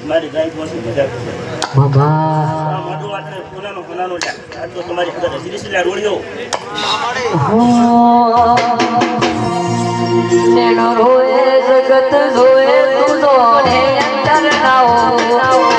મારી ગાય પાસે મજા બાબા મારું વાતને કોનાનો લ્યા આ તો તમારી અંદર સિરિયસલી રોળ્યો નેનો રોએ જગત જોએ તું તો ને અંતર ના હો